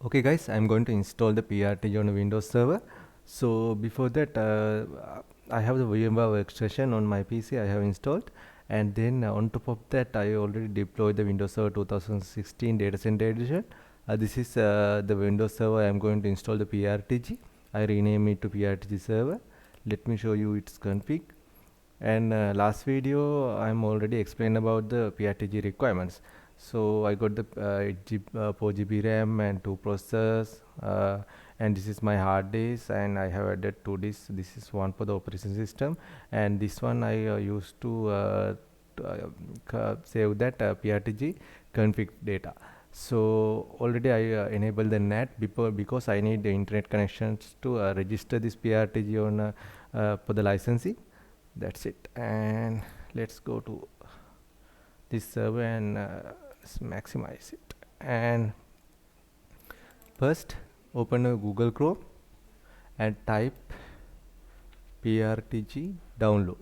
Okay guys, I'm going to install the PRTG on a Windows server. So before that, I have the VMware workstation on my PC I have installed, and then on top of that I already deployed the Windows Server 2016 Data Center Edition. This is the Windows Server I'm going to install the PRTG. I rename it to PRTG server. Let me show you its config. And last video I'm already explained about the PRTG requirements. So I got the 4 GB RAM and 2 processors, and this is my hard disk, and I have added 2 disks. This is one for the operation system, and this one I used to save that PRTG config data. So already I enabled the NAT because I need the internet connections to register this PRTG on for the licensing. That's it. And let's go to this server and let's maximize it. And first open a Google Chrome and type PRTG download,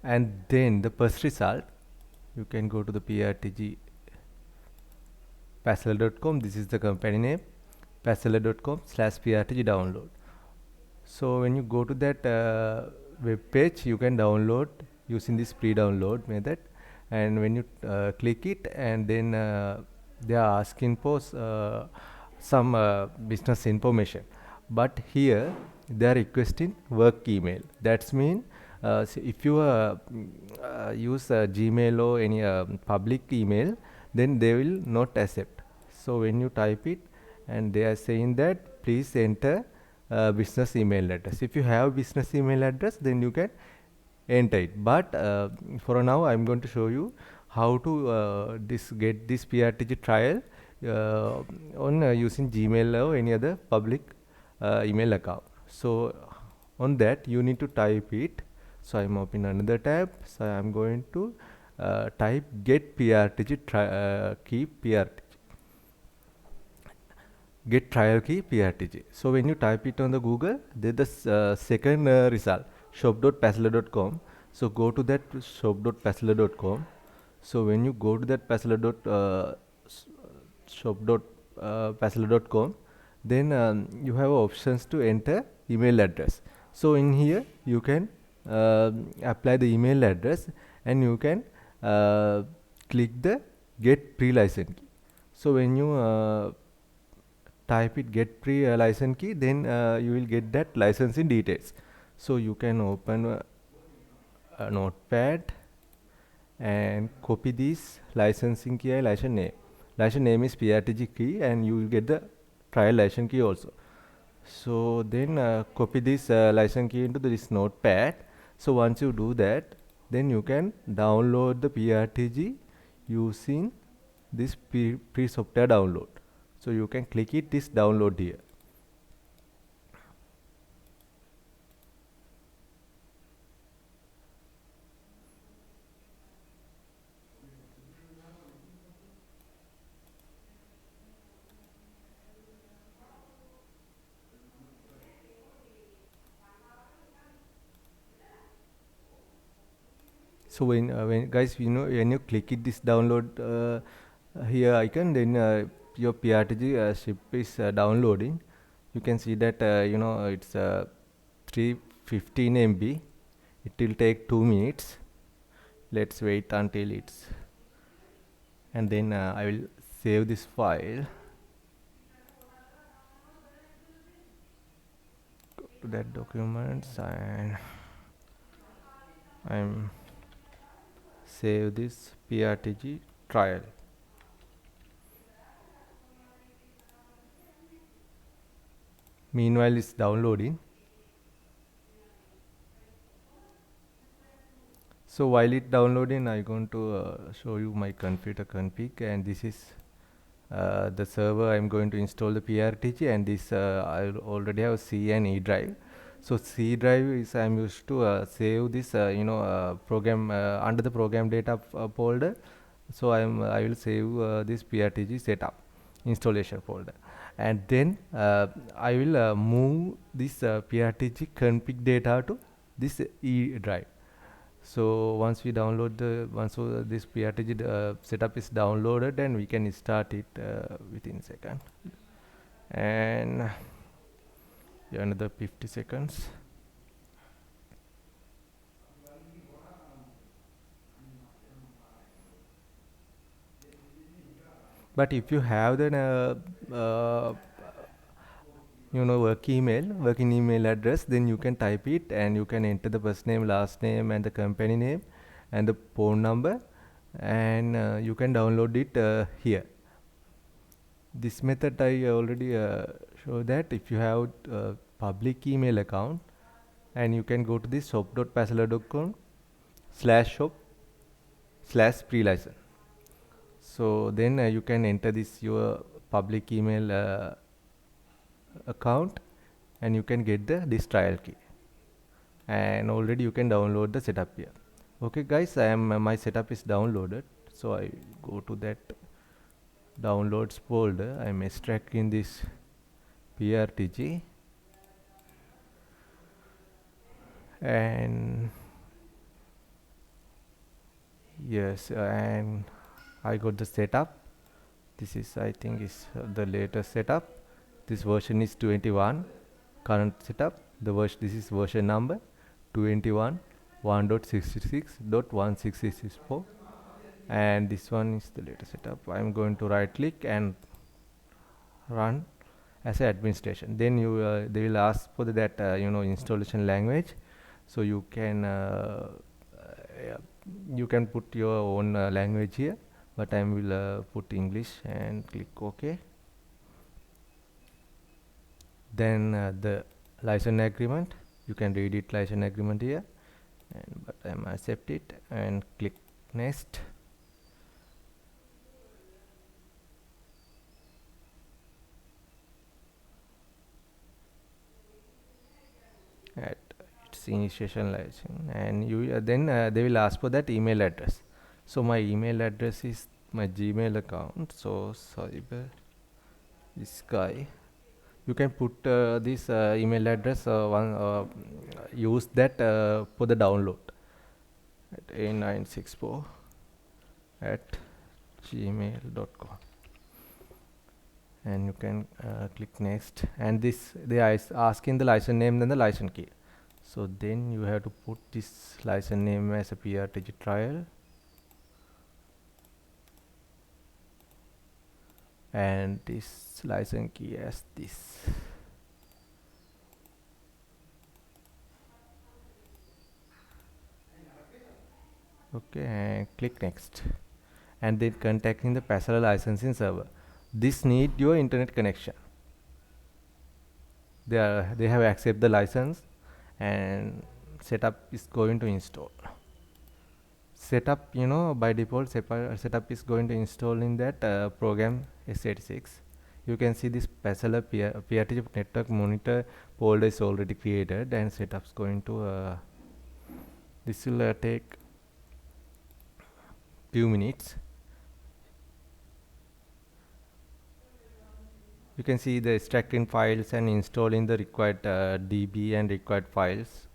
and then the first result you can go to the PRTG Passeler.com. This is the company name, passeler.com/PRTG download. So when you go to that web page, you can download using this pre-download method, and when you click it, and then they are asking for some business information, but here they are requesting work email. That's mean so if you use Gmail or any public email, then they will not accept. So when you type it, and they are saying that please enter business email address. If you have business email address, then you can enter it, but for now I'm going to show you how to get this PRTG trial on using Gmail or any other public email account. So on that you need to type it. So I'm opening another tab. So I'm going to type get PRTG key PRTG, get trial key PRTG. So when you type it on the Google, there's the second result, shop.passeler.com. So go to that shop.passeler.com. So when you go to that shop.passeler.com, then you have options to enter email address. So in here you can apply the email address, and you can click the get pre-license key. So when you type it get license key, then you will get that licensing details. So you can open a notepad and copy this licensing key and license name. License name is PRTG key, and you will get the trial license key also. So then copy this license key into this notepad. So once you do that, then you can download the PRTG using this free software download. So you can click it, this download here. So when guys, you know, when you click it, this download here icon, then your PRTG ship is downloading. You can see that it's 315 MB. It will take 2 minutes. Let's wait until it's, and then I will save this file. Go to that documents, and I'm save this PRTG trial. Meanwhile it's downloading. So while it downloading, I'm going to show you my config, and this is the server I'm going to install the PRTG, and this I already have C and E drive. So C drive is I'm used to save this program under the program data folder. So I will save this PRTG setup installation folder, and then I will move this PRTG config data to this E drive. So once we download this PRTG setup is downloaded, and we can start it within second. And another 50 seconds. But if you have the working email address, then you can type it and you can enter the first name, last name, and the company name, and the phone number, and you can download it here. This method I already show that if you have public email account, and you can go to this shop.passala.com/shop/pre-license. So then you can enter this your public email account, and you can get this trial key, and already you can download the setup here. Okay guys, my setup is downloaded, so I go to that downloads folder. I'm extracting this PRTG, and yes, and I got the setup. This is, I think, is the latest setup. This version is 21. Current setup, this is version number 21 1.66.1664, and this one is the latest setup. I'm going to right click and run as an administration. Then they will ask for that installation language, so you can put your own language here, but I will put English and click OK. Then the license agreement, you can read it, license agreement here, but I'm accept it and click next. At its initiation license, and you then they will ask for that email address. So my email address is my Gmail account, so cyber this guy. You can put this email address use that for the download at a964 at gmail.com, and you can click next, and this they are asking the license name, then the license key. So then you have to put this license name as a PRTG trial, and this license key as this. Okay, and click next, and then contacting the Passala licensing server. This need your internet connection. They have accept the license, and setup is going to install. Setup, by default setup is going to install in that program x86. You can see this Passala PRTG network monitor folder is already created, and setup's going to this will take few minutes. You can see the extracting files and installing the required DB and required files.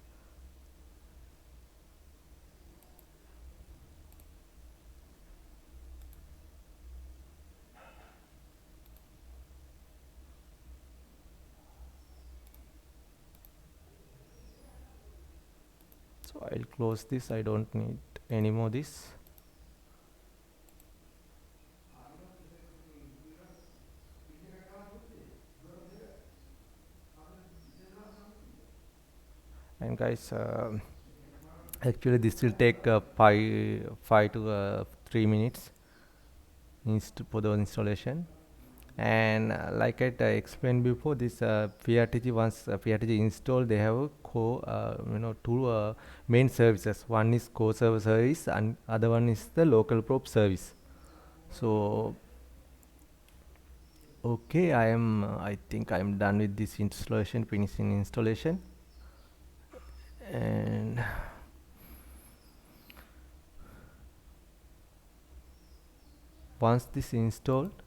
So I'll close this, I don't need any more this. And guys, actually this will take 5 to 3 minutes for the installation. And like I explained before, this PRTG, once PRTG installed, they have two main services. One is core server service, and other one is the local probe service. So okay, I think I'm done with this installation, finishing installation. And once this installed,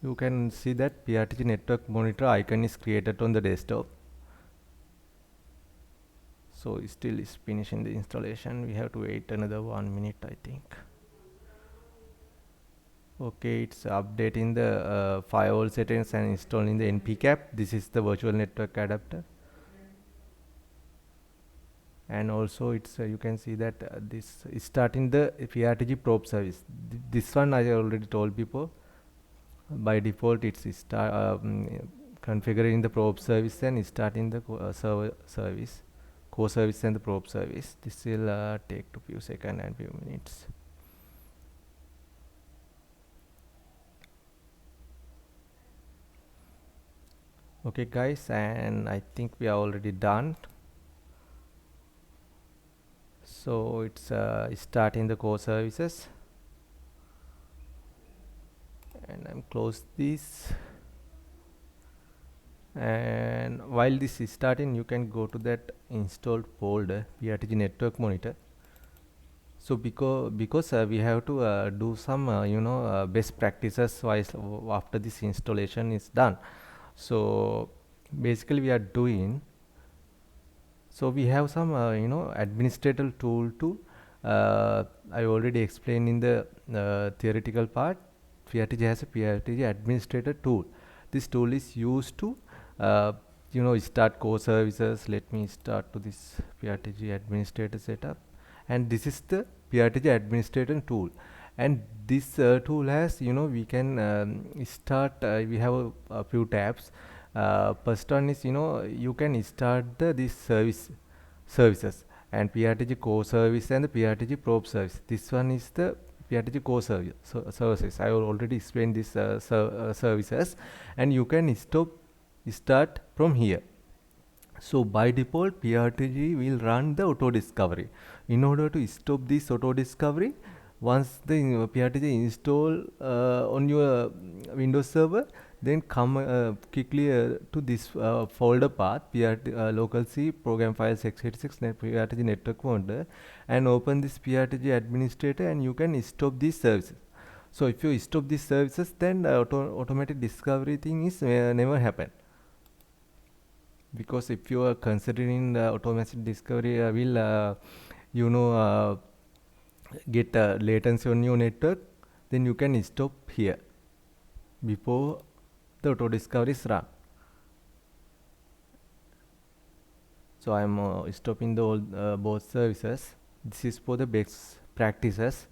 you can see that PRTG network monitor icon is created on the desktop. So it still is finishing the installation. We have to wait another 1 minute, I think. Okay, it's updating the firewall settings and installing the npcap. This is the virtual network adapter, and also it's you can see that this is starting the PRTG probe service. This one I already told before. By default, it's configuring the probe service and starting the server service, core service and the probe service. This will take a few seconds and few minutes. Okay guys, and I think we are already done. So it's starting the core services, and I'm close this. And while this is starting, you can go to that installed folder PRTG network monitor. So because we have to do some best practices after this installation is done. So basically we are doing, so we have some administrator tool to I already explained in the theoretical part. PRTG has a PRTG administrator tool. This tool is used to start core services. Let me start to this PRTG administrator setup, and this is the PRTG administrator tool. And this tool has, we can start, we have a few tabs. First one is, you can start this services, and PRTG core service and the PRTG probe service. This one is the PRTG core services. I will already explained this services, and you can start from here. So by default, PRTG will run the auto discovery. In order to stop this auto discovery, once the PRTG install on your Windows server, then come quickly to this folder path, local C program files x86 PRTG network folder, and open this PRTG administrator, and you can stop these services. So if you stop these services, then the automatic discovery thing is never happen. Because if you are considering the automatic discovery will get latency on your network, then you can stop here before the auto discovery is run. So I am stopping the both services. This is for the best practices.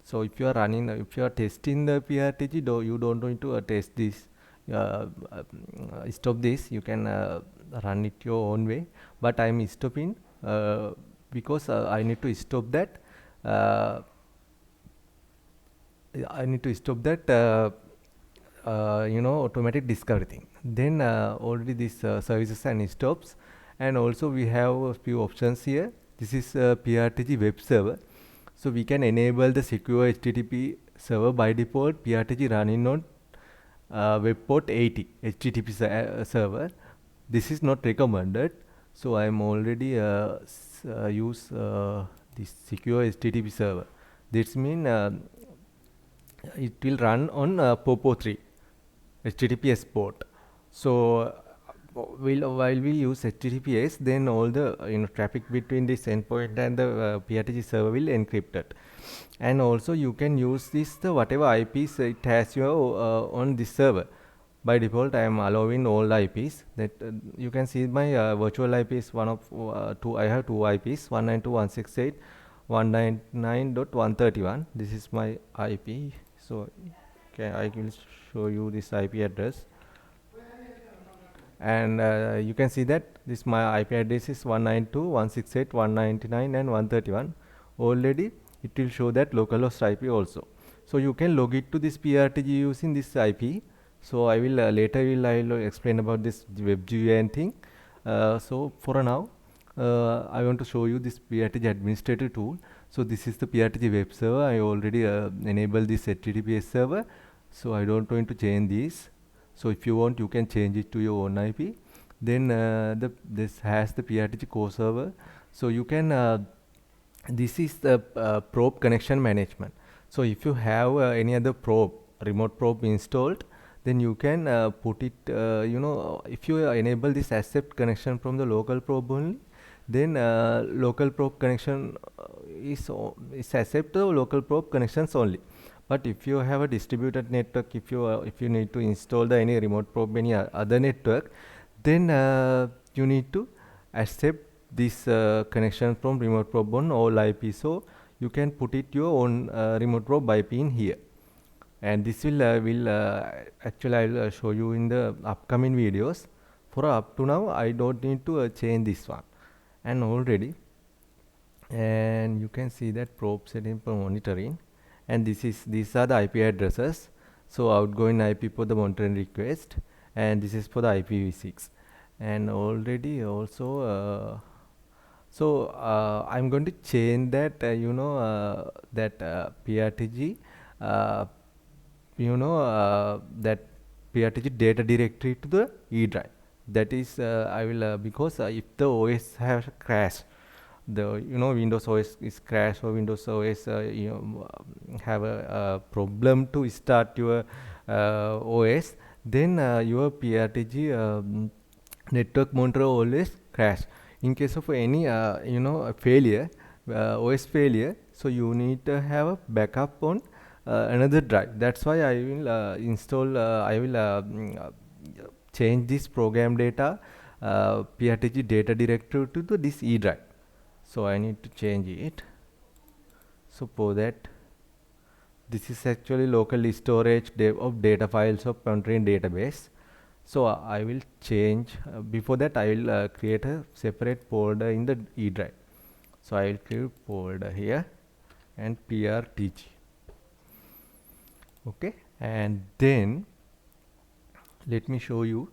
So if you are running, if you are testing the PRTG, you don't need to test this. Stop this. You can run it your own way. But I am stopping because I need to stop that. I need to stop that. Automatic discovery thing. Then already this services and stops, and also we have a few options here. This is PRTG web server. So we can enable the secure HTTP server. By default, PRTG running on web port 80 HTTP server. This is not recommended. So I am already use this secure HTTP server. This means it will run on POPO 3 HTTPS port. So while we use HTTPS, then all the traffic between this endpoint and the PRTG server will encrypted. And also you can use this whatever IPs it has your on this server. By default, I am allowing all IPs. That you can see my virtual IP is one of two. I have two IPs: 192.168.199.131. This is my IP. So okay, I will show you this IP address, and you can see that this my IP address is 192.168.199 and 131. Already it will show that localhost IP also. So you can log it to this PRTG using this IP. So I will later I will explain about this web GUI and thing. So for now, I want to show you this PRTG administrator tool. So this is the PRTG web server. I already enabled this HTTPS server. So I don't want to change this. So if you want, you can change it to your own IP. Then this has the PRTG core server. So you can this is the probe connection management. So if you have any other probe, remote probe installed, then you can put it, if you enable this accept connection from the local probe only, then local probe connection is accept the local probe connections only. But if you have a distributed network, if you need to install the any remote probe any other network, then you need to accept this connection from remote probe on all IP. So you can put it your own remote probe IP in here, and this will actually I'll show you in the upcoming videos. For up to now I don't need to change this one, and already, and you can see that probe setting for monitoring, and these are the IP addresses. So outgoing IP for the monitoring request, and this is for the IPv6. And already also I'm going to change that PRTG that PRTG data directory to the E drive. That is I will because if the OS has crashed, the Windows OS is crash, or Windows OS have a problem to start your OS, then your PRTG network monitor always crash. In case of any failure, OS failure, so you need to have a backup on another drive. That's why I will change this program data PRTG data directory to this E drive. So I need to change it. So for that, this is actually local storage of data files of monitoring database. So I will change, before that I will create a separate folder in the E drive. So I will create folder here and PRTG. Okay, and then let me show you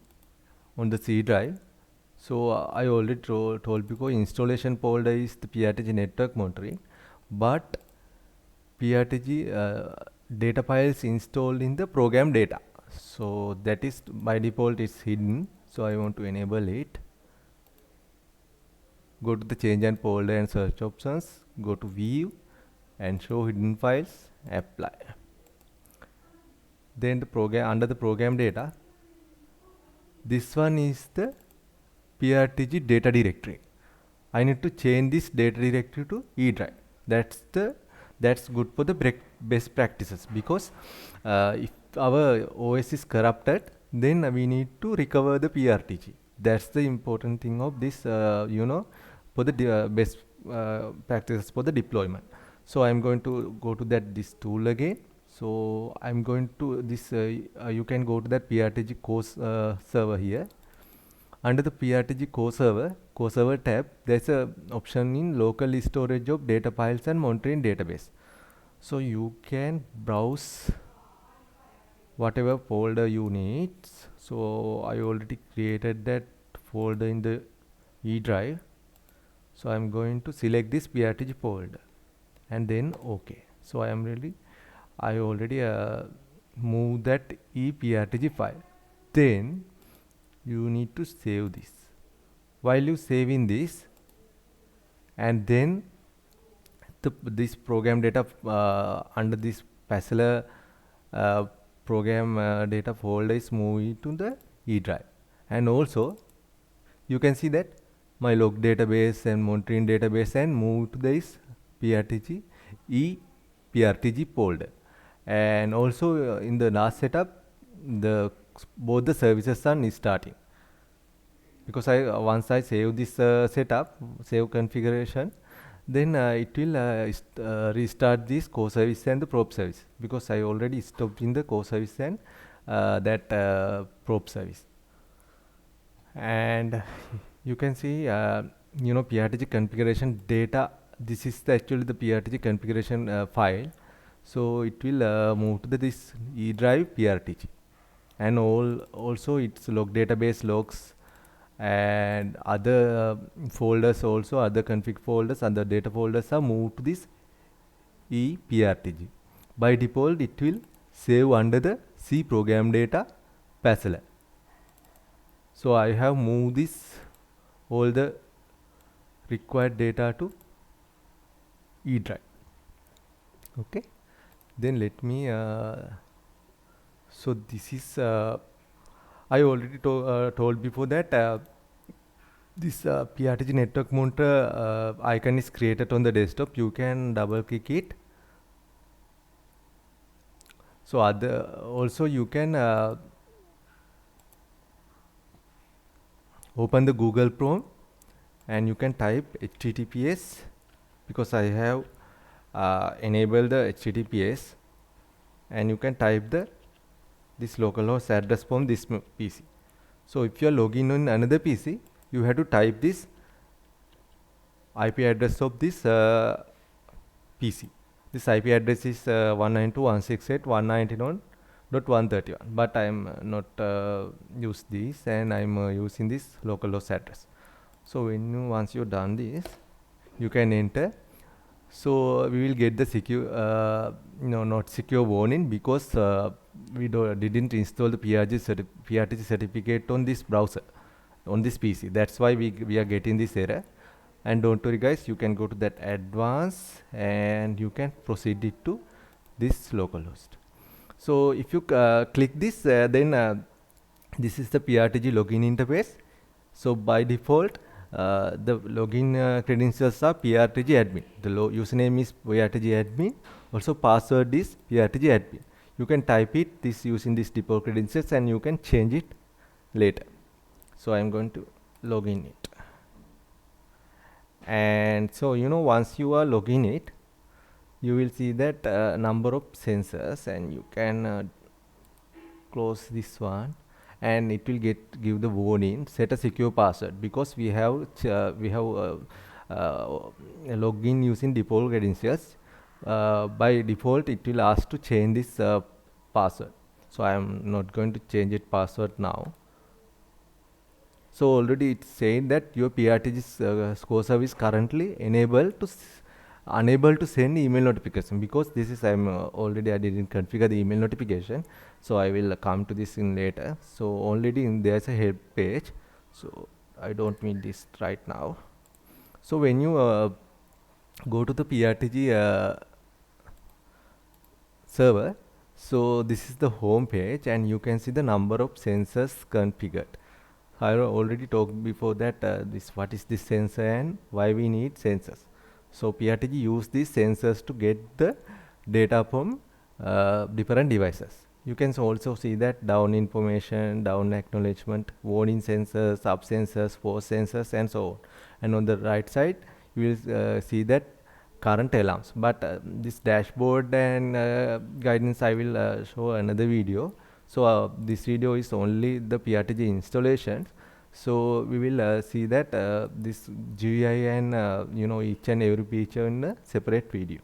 on the C drive. So I already told because installation folder is the PRTG network monitoring, but PRTG data files installed in the program data. So that is by default is hidden. So I want to enable it. Go to the change and folder and search options. Go to view and show hidden files. Apply. Then the program under the program data. This one is the PRTG data directory. I need to change this data directory to E drive. That's good for the best practices, because if our OS is corrupted, then we need to recover the PRTG. That's the important thing of this, for the best practices for the deployment. So I'm going to go to this tool again. So I'm going to this. You can go to that PRTG core server here. Under the PRTG core server tab, there's a option in local storage of data files and monitoring database. So you can browse whatever folder you need. So I already created that folder in the E drive. So I'm going to select this PRTG folder and then OK. So I already moved that ePRTG file. Then you need to save this. While you saving this, and then this program data under this Passeler program data folder is moved to the E drive. And also you can see that my log database and monitoring database and move to this PRTG ePRTG folder. And also in the last setup, both the services are starting, because once I save this save configuration, then it will restart this core service and the probe service, because I already stopped in the core service and that probe service. And you can see PRTG configuration data. This is actually the PRTG configuration file. So it will move to this E drive PRTG, and also its log database logs and other folders, also other config folders and the data folders are moved to this ePRTG. By default it will save under the C program data Passeler. So I have moved all the required data to E drive. Okay, then let me So this is I already told before that this PRTG network monitor icon is created on the desktop. You can double click it. So also you can open the Google Chrome and you can type HTTPS, because I have enabled the HTTPS, and you can type this localhost address from this PC. So if you are logging on another PC, you have to type this IP address of this PC. This IP address is 192.168.191.131, but I am not use this, and I am using this localhost address. So once you done this, you can enter. So we will get the secure not secure warning, because we didn't install the PRTG certificate on this browser, on this PC. That's why we are getting this error. And don't worry guys, you can go to that advanced and you can proceed it to this localhost. So if you click this, then this is the PRTG login interface. So by default, the login credentials are PRTG admin. The username is PRTG admin. Also password is PRTG admin. You can type it using this default credentials, and you can change it later. So I am going to log in it. And so once you are logging it, you will see that number of sensors, and you can close this one, and it will give the warning, set a secure password, because we have login using default credentials. By default it will ask to change this password. So I am not going to change it password now. So already it's saying that your PRTG score service currently unable to send email notification, because this is I didn't configure the email notification. So I will come to this in later. So already there's a help page, so I don't need this right now. So when you go to the PRTG server, so this is the home page, and you can see the number of sensors configured. I already talked before that what is this sensor and why we need sensors. So PRTG use these sensors to get the data from different devices. You can also see that down information, down acknowledgement, warning sensors, up sensors, force sensors, and so on. And on the right side, you will see that current alarms. But this dashboard and guidance I will show another video. So this video is only the PRTG installation. So we will see that this GUI and each and every feature in a separate video.